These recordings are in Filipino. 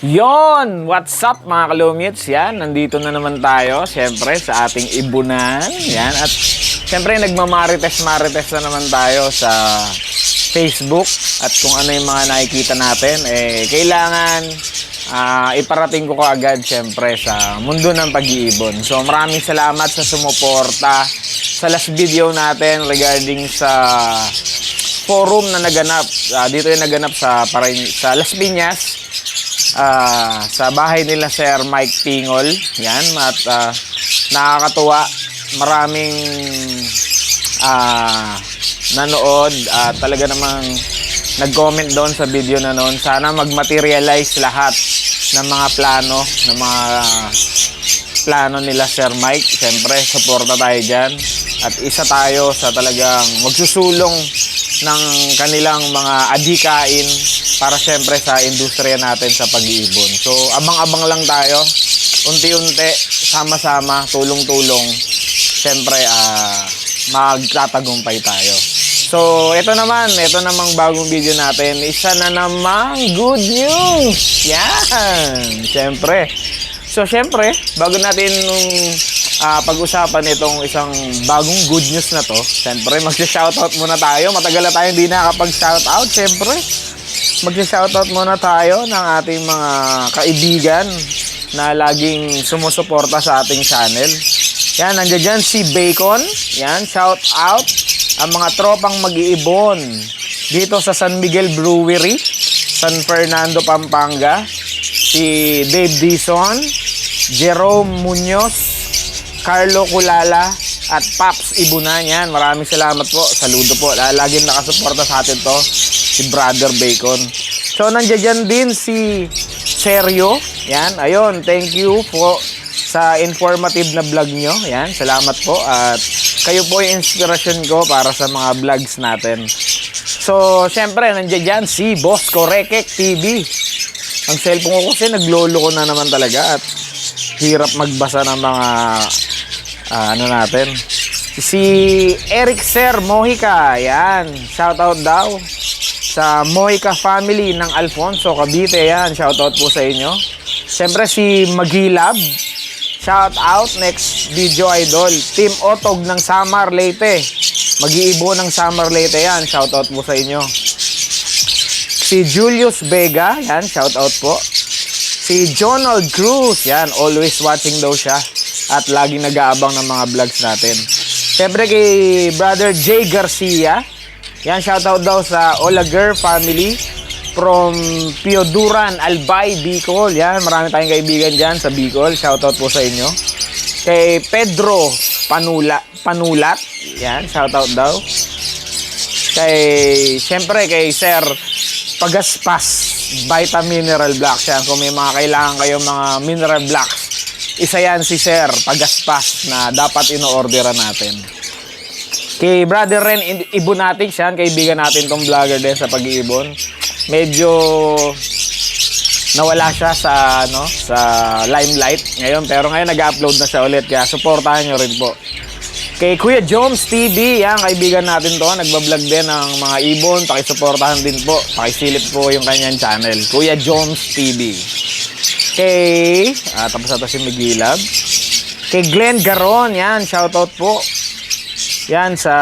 Yon! What's up mga kalumits? Yan, nandito na naman tayo, syempre, sa ating ibunan. Yan, at syempre, nagmamarites-marites na naman tayo sa Facebook. At kung ano yung mga nakikita natin, kailangan iparating ko kaagad, syempre, sa mundo ng pag-iibon. So, maraming salamat sa sumuporta sa last video natin regarding sa forum na naganap. Dito yung naganap sa Las Piñas. Sa bahay nila Sir Mike Pingol. Yan, at nakakatuwa, maraming nanood at talaga namang nag-comment doon sa video na noon. Sana mag-materialize lahat ng mga plano nila Sir Mike. Siyempre, suporta tayo dyan at isa tayo sa talagang magsusulong ng kanilang mga adhikain para syempre sa industriya natin sa pag-iibon. So, abang-abang lang tayo. Unti-unti, sama-sama, tulong-tulong. Syempre, magtatagumpay tayo. So, ito namang bagong video natin. Isa na namang good news! Yan! Syempre. So, syempre, bago natin pag-usapan itong isang bagong good news na to, syempre, mag-shoutout muna tayo. Matagal na tayo hindi nakapag-shoutout. Syempre, mag-shoutout muna tayo ng ating mga kaibigan na laging sumusuporta sa ating channel. Yan, nandiyan dyan si Bacon. Yan, shoutout ang mga tropang mag-iibon dito sa San Miguel Brewery, San Fernando, Pampanga. Si Dave Dizon, Jerome Munoz, Carlo Culala, at Paps Ibunan. Yan, maraming salamat po. Saludo po. Laging nakasuporta sa atin to, si Brother Bacon. So, nandiyan din si Sergio. Yan, ayun, thank you po sa informative na vlog nyo. Yan, salamat po. At kayo po yung inspirasyon ko para sa mga vlogs natin. So, syempre, nandiyan si Boss Korekek TV. Ang cellphone ko kasi naglolo ko na naman talaga at hirap magbasa ng mga natin. Si Eric Sir Mojica, yan, shoutout daw sa Mojica family ng Alfonso, Cavite. Yan, shoutout po sa inyo. Siyempre si Magilab, shoutout. Next video idol, Team Otog ng Samar Leyte, mag-iibo ng Samar Leyte. Yan, shoutout po sa inyo. Si Julius Vega, yan, shoutout po. Si Jonald Cruz, yan, always watching daw siya at laging nag-aabang ng mga vlogs natin. Siyempre kay Brother Jay Garcia, yan, shoutout daw sa Olager family from Pioduran, Albay, Bicol. Yan, marami tayong kaibigan dyan sa Bicol. Shoutout po sa inyo. Kay Pedro Panulat, yan, shoutout daw. Siyempre kay Sir Pagaspas Vitamin Mineral Blocks. Yan, kung may mga kailangan kayong mga mineral blocks, isa yan si Sir Pagaspas na dapat ino-orderan natin. Kay Brother Ren Ibonatics, yan, kaibigan natin tong vlogger din sa pag-iibon. Medyo nawala siya sa limelight ngayon, pero ngayon nag-upload na siya ulit, kaya supportahan nyo rin po. Kay Kuya Jones TV, yan, kaibigan natin to, nagbablog din ng mga ibon. Pakisuportahan din po, pakisilip po yung kanyang channel, Kuya Jones TV. Kay tapos ito si Migilab. Kay Glenn Garon, yan, shoutout po. Yan sa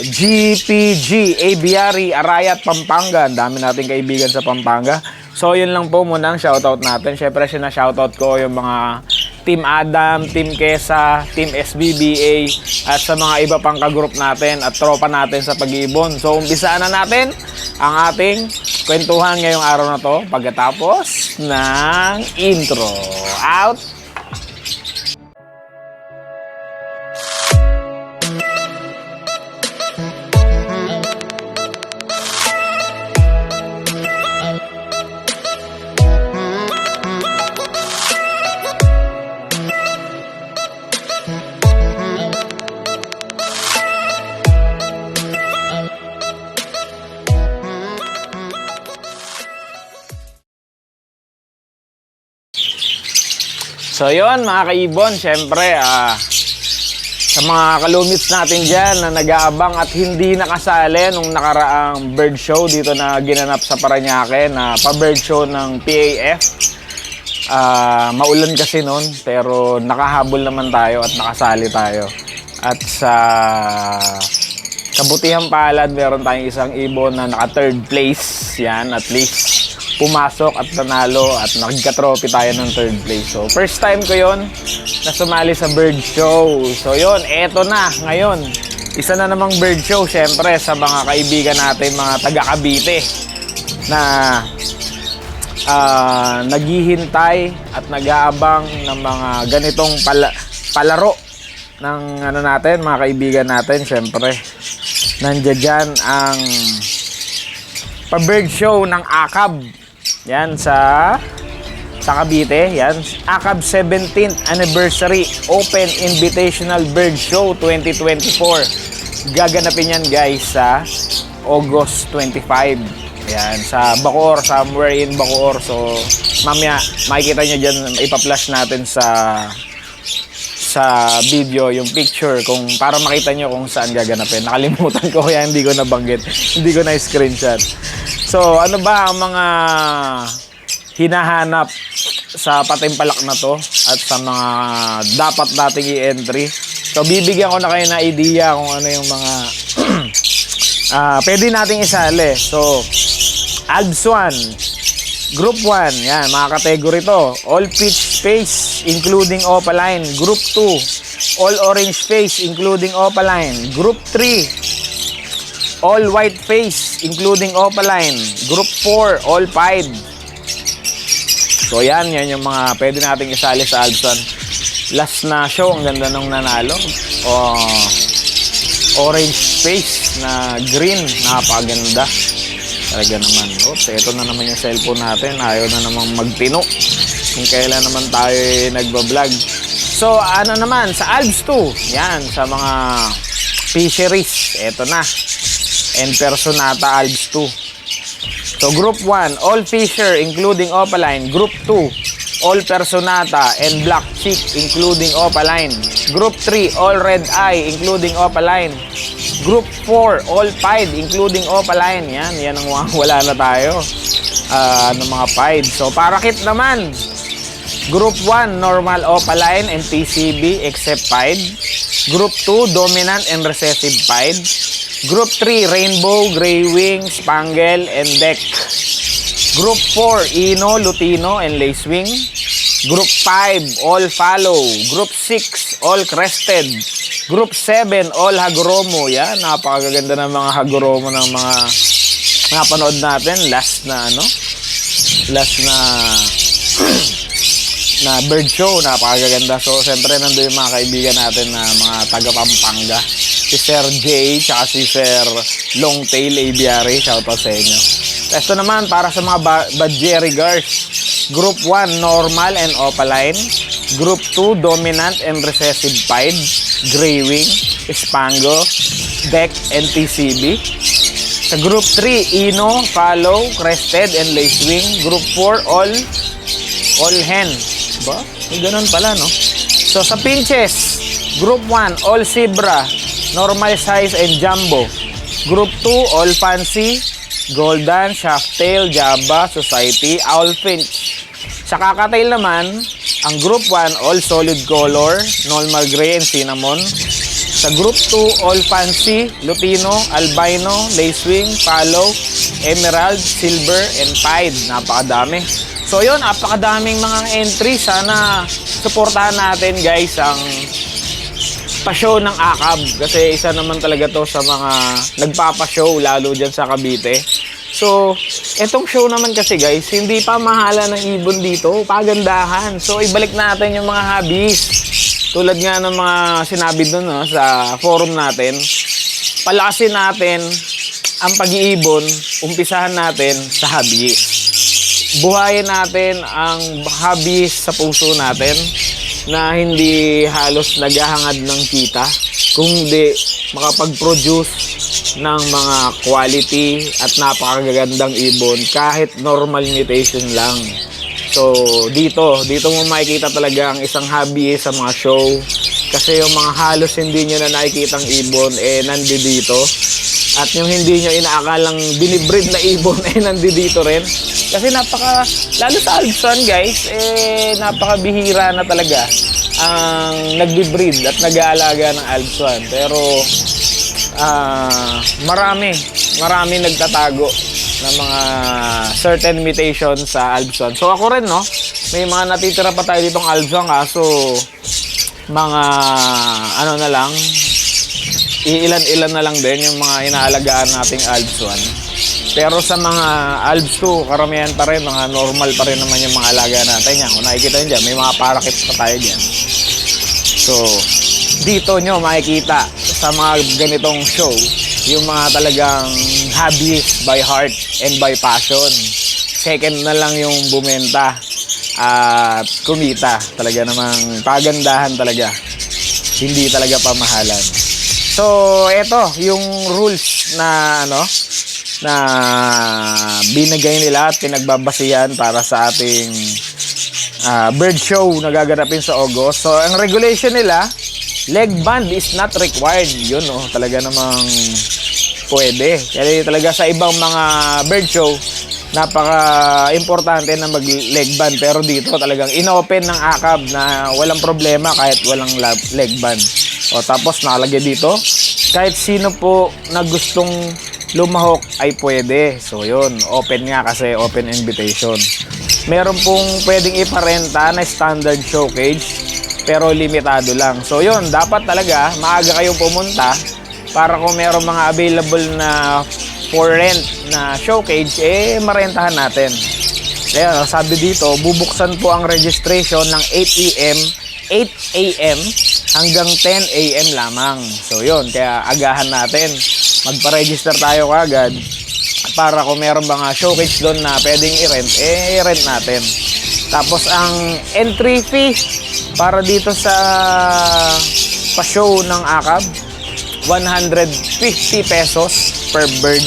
GPG Aviary Arayat, Pampanga. Ang dami nating kaibigan sa Pampanga. So yun lang po muna ang shoutout natin. Syempre shoutout ko yung mga Team Adam, Team Kesa, Team SBBA at sa mga iba pang kagroup natin at tropa natin sa pag-iibon. So umpisaan na natin ang ating kwentuhan ngayong araw na to pagkatapos ng intro. Out! So yun mga kaibon, syempre Sa mga kalumits natin dyan na nag-aabang at hindi nakasali nung nakaraang bird show dito na ginanap sa Parañaque, na pa-bird show ng PAF. Maulan kasi noon, pero nakahabol naman tayo at nakasali tayo. At sa kabutihang palad, meron tayong isang ibon na naka third place. Yan, at least pumasok at nanalo at nagka-trophy tayo ng third place. So, first time ko yon na sumali sa bird show. So, yon, eto na ngayon. Isa na namang bird show, syempre, sa mga kaibigan natin, mga taga-Cavite, na naghihintay at nag-aabang ng mga ganitong palaro ng ano natin, mga kaibigan natin. Syempre, nandiyan dyan ang pa-bird show ng AKAB. Yan sa Cavite, yan. AKAB 17th Anniversary Open Invitational Bird Show 2024. Gaganapin yan, guys, sa August 25. Yan, sa Bacoor, somewhere in Bacoor. So, mamaya, makikita nyo dyan, ipa-flash natin sa video yung picture kung para makita nyo kung saan gaganapin. Nakalimutan ko kaya hindi ko nabanggit, hindi ko na screenshot. So, ano ba ang mga hinahanap sa patimpalak na to at sa mga dapat nating i-entry? So, bibigyan ko na kayo na idea kung ano yung mga pwede nating isali. So, Alps 1, Group 1, yan, mga category to. All pitch space, including opaline. Group 2, all orange space, including opaline. Group 3, all white face, including opaline. Group 4, all pied. So yan yung mga pwede nating isali sa Alps 1. Last na show, ang ganda nung nanalo. Orange face na green, napakaganda. Talaga naman. Oops, ito na naman yung cellphone natin. Ayaw na namang magtino kung kailan naman tayo nagbablog. So, ano naman, sa Alps 2, yan, sa mga fisheries, ito na. And Personata Alps 2. So, Group 1, all fisher, including opaline. Group 2, all Personata and black chick, including opaline. Group 3, all red eye, including opaline. Group 4, all pied, including opaline. Yan ang wala na tayo. Mga pied. So, parakit naman. Group 1, normal opaline and TCB except pied. Group 2, dominant and recessive pied. Group 3, rainbow, gray wing, spangle, and deck. Group 4, ino, lutino, and lacewing. Group 5, all fallow. Group 6, all crested. Group 7, all hagoromo. Yan, napakaganda ng mga hagoromo ng mga napanood natin. Last na na bird show, napakaganda. So, siyempre, nandun yung mga kaibigan natin na mga taga Pampanga. Si Sir J, tsaka si Sir Longtail Aviary. Shoutout sa inyo. Ito naman, para sa mga Badgeri Girls. Group 1, normal and opaline. Group 2, dominant and recessive pied, gray wing, spango, deck, and TCB. Sa Group 3, ino, fallow, crested, and lacewing. Group 4, all hen. Ba? May ganun pala, no? So, sa pinches, Group 1, all zebra, normal size, and jumbo. Group 2, all fancy, golden, shaft-tail, java, society, owl finch. Sa kakatail naman, ang Group 1, all solid color, normal gray, and cinnamon. Sa Group 2, all fancy, lutino, albino, lacewing, fallow, emerald, silver, and pied. Napakadami. So yun, napakadaming mga entry. Sana suportahan natin, guys, ang pa-show ng AKAB. Kasi isa naman talaga to sa mga nagpapa-show, lalo dyan sa Cavite. So, etong show naman kasi, guys, hindi pa mahala ng ibon dito, pagandahan. So, ibalik natin yung mga hobbies. Tulad nga ng mga sinabi dun, no, sa forum natin, palakasin natin ang pag-iibon, umpisahan natin sa hobbies. Buhayin natin ang hobbies sa puso natin na hindi halos naghahangad ng kita, kundi makapag-produce ng mga quality at napakagandang ibon kahit normal mutation lang. So dito mo makikita talaga ang isang hobby sa mga show Kasi yung mga halos hindi nyo na nakikitang ibon, nandito. At yung hindi nyo inaakalang binibreed na ibon, nandito rin. Kasi lalo sa Alpson guys, napakabihira na talaga ang nagbibreed at nag-aalaga ng Alpson. Pero, marami nagtatago ng mga certain mutation sa Alpson. So ako rin, no, may mga natitira pa tayo ditong Alpson, kaso mga na lang, iilan-ilan na lang din yung mga inaalagaan nating Alps 1. Pero sa mga Alps 2, karamihan pa rin, mga normal pa rin naman yung mga alaga natin yan. Kung nakikita nyo dyan, may mga parakit pa tayo dyan. So, dito nyo makikita sa mga ganitong show, yung mga talagang hobbyist by heart and by passion. Second na lang yung bumenta at kumita. Talaga namang pagandahan talaga. Hindi talaga pamahalan. So, eto yung rules na na binigay nila at pinagbabasihan para sa ating bird show na gaganapin sa August. So, ang regulation nila, leg band is not required. Yun, talaga namang pwede. Kasi talaga sa ibang mga bird show, napaka-importante na mag-leg band. Pero dito talagang inopen ng AKAB na walang problema kahit walang leg band. O tapos nakalagay dito, kahit sino po na gustong lumahok ay pwede. So yun, open nga kasi open invitation. Meron pong pwedeng iparenta na standard show cage, pero limitado lang. So yun, dapat talaga maaga kayong pumunta para kung meron mga available na for rent na show cage, marentahan natin. Kaya sabi dito, bubuksan po ang registration ng 8 a.m. hanggang 10 a.m. lamang. So yun, kaya agahan natin. Magpa-register tayo kagad para kung meron mga showcase doon na pwedeng i-rent, i-rent natin. Tapos ang entry fee para dito sa pa-show ng AKAB, 150 pesos per bird.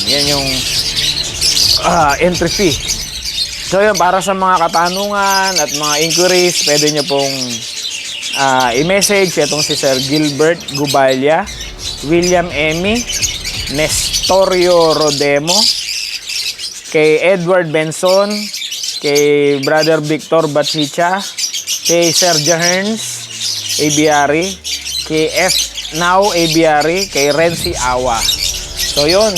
Yan yung entry fee. So yun, para sa mga katanungan at mga inquiries, pwede nyo pong i-message itong si Sir Gilbert Gubalya, William Emmy, Nestorio Rodemo, kay Edward Benson, kay Brother Victor Bachicha, kay Sergio Hearns Abiari, kay F. Now Abiari, kay Renzi Awa. So yun,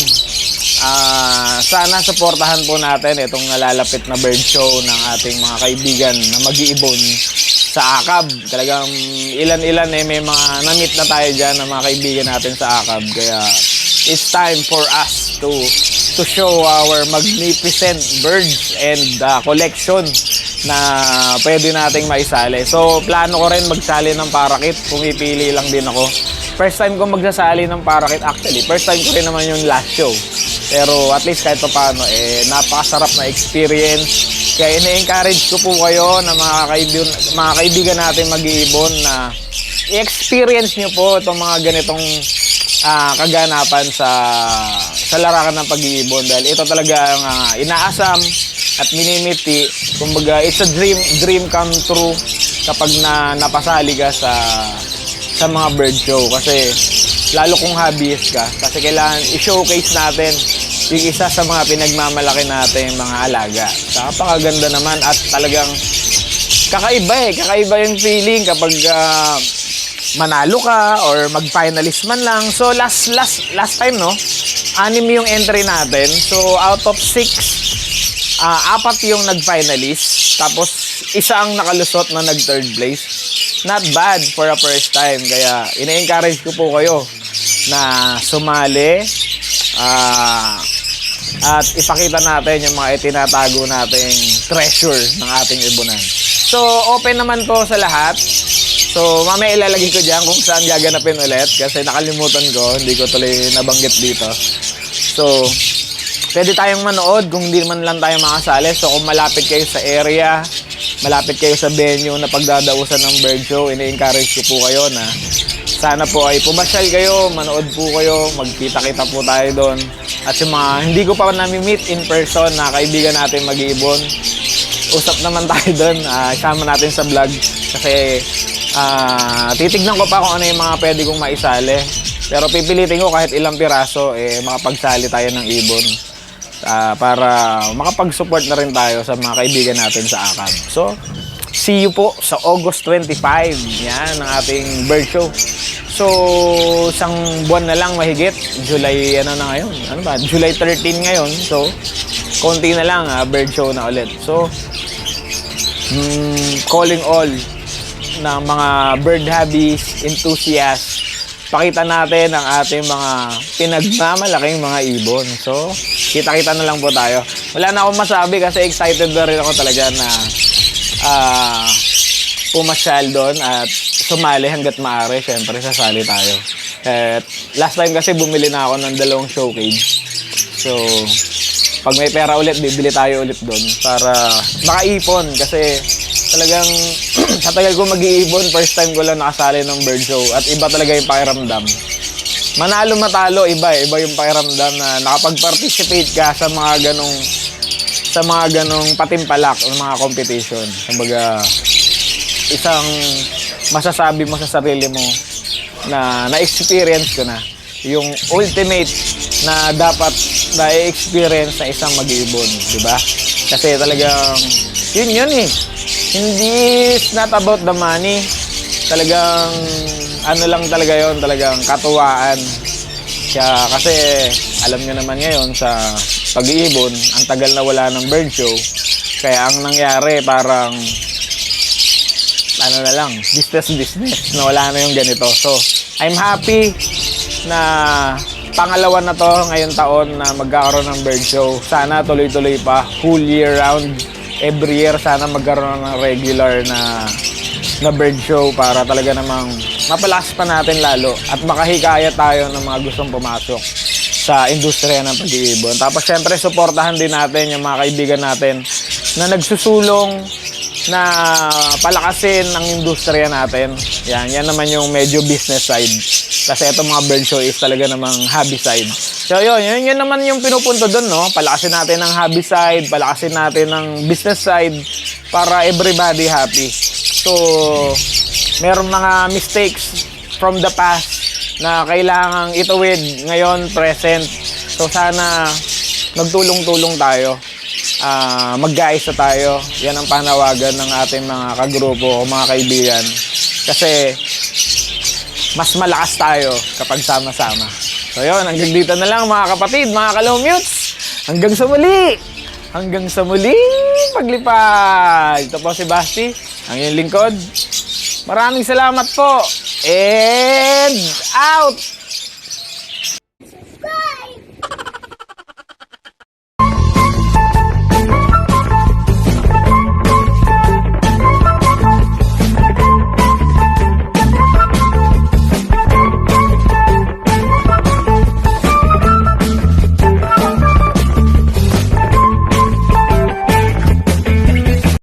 sana supportahan po natin itong nalalapit na bird show ng ating mga kaibigan na mag-iibon sa AKAB. Talagang ilan-ilan may mga na-meet na tayo dyan ng mga kaibigan natin sa AKAB. Kaya it's time for us to show our magnificent birds and collection na pwede nating maisali. So plano ko rin magsali ng parakit, pumipili lang din ako. First time ko magsasali ng parakit, actually first time ko rin naman yung last show. Pero at least kahit pa paano, napakasarap na experience. Kaya ina-encourage ko po kayo na mga kaibigan natin mag-iibon na i-experience nyo po itong mga ganitong kaganapan sa larangan ng pag-iibon. Dahil ito talaga ang inaasam at minimiti. Kumbaga, it's a dream come true kapag napasali ka sa mga bird show. Kasi lalo kung hobbyist ka, kasi kailangan i-showcase natin yung isa sa mga pinagmamalaki natin mga alaga. Napakaganda naman at talagang kakaiba yung feeling kapag manalo ka or mag-finalist man lang. So last time, no, 6 yung entry natin. So out of 6, 4 yung nag-finalist, tapos isa ang nakalusot na nag-third place. Not bad for a first time. Kaya ina-encourage ko po kayo na sumali at ipakita natin yung mga itinatago nating treasure ng ating ibunan. So open naman to sa lahat. So mamaya ilalagay ko dyan kung saan gaganapin ulit kasi nakalimutan ko, hindi ko tuloy nabanggit dito. So pwede tayong manood kung hindi man lang tayo makasali. So kung malapit kayo sa area, malapit kayo sa venue na pagdadausan ng bird show, ini-encourage ko po kayo na sana po ay pumasyal kayo, manood po kayo, magkita-kita po tayo doon. At yung mga hindi ko pa nami-meet in person na kaibigan natin mag-iibon, usap naman tayo doon, isama natin sa vlog kasi Titignan ko pa kung ano yung mga pwede kong maisali. Pero pipilitin ko kahit ilang piraso, makapagsali tayo ng ibon. Para makapag-support na rin tayo sa mga kaibigan natin sa AKAB. So, see you po sa August 25. Yan, ang ating bird show. So, isang buwan na lang mahigit. July, ano na ngayon? Ano ba? July 13 ngayon. So, konti na lang, bird show na ulit. So, calling all ng mga bird hobbies, enthusiasts, pakita natin ang ating mga pinagmamalaking mga ibon. So, kita-kita na lang po tayo. Wala na akong masabi kasi excited na rin ako talaga na pumasyal doon at sumali hanggat maaari. Siyempre, sasali tayo. At last time kasi bumili na ako ng 2 show cage. So, pag may pera ulit, bibili tayo ulit doon para makaipon. Kasi talagang sa tagal ko mag-iipon, first time ko lang nakasali ng bird show. At iba talaga yung pakiramdam. Manalo matalo, iba yung pakiramdam na nakapag-participate ka sa mga ganong patimpalak o mga competition. Kumbaga, isang masasabi mo sa sarili mo na na-experience ko na yung ultimate na dapat na-experience na isang mag-iibon, di ba? Kasi talagang yun eh. Hindi, it's not about the money. Talagang ano lang talaga yon, talagang katuwaan. Kaya kasi alam nyo naman ngayon sa pag-iibon, ang tagal na wala ng bird show. Kaya ang nangyari parang ano na lang, business na wala na yung ganito. So, I'm happy na pangalawa na to ngayong taon na magkakaroon ng bird show. Sana tuloy-tuloy pa, whole year round, every year sana magkaroon ng regular na bird show para talaga namang mapalakas pa natin lalo at makahikayat tayo ng mga gustong pumasok sa industriya ng pag-iibon. Tapos syempre, suportahan din natin yung mga kaibigan natin na nagsusulong na palakasin ang industriya natin. Yan naman yung medyo business side. Kasi itong mga bird show is talaga namang hobby side. So yun naman yung pinupunto doon, no? Palakasin natin ang hobby side, palakasin natin ang business side para everybody happy. So, merong mga mistakes from the past na kailangang ituwid ngayon, present. So sana magtulong-tulong tayo. Mag-gaisa tayo. Yan ang panawagan ng ating mga kagrupo o mga kaibigan. Kasi mas malakas tayo kapag sama-sama. So yun, hanggang dito na lang mga kapatid, mga kalumutes. Hanggang sa muli! Hanggang sa muli paglipad. Ito po si Basti, ang iyong lingkod. Maraming salamat po. And out!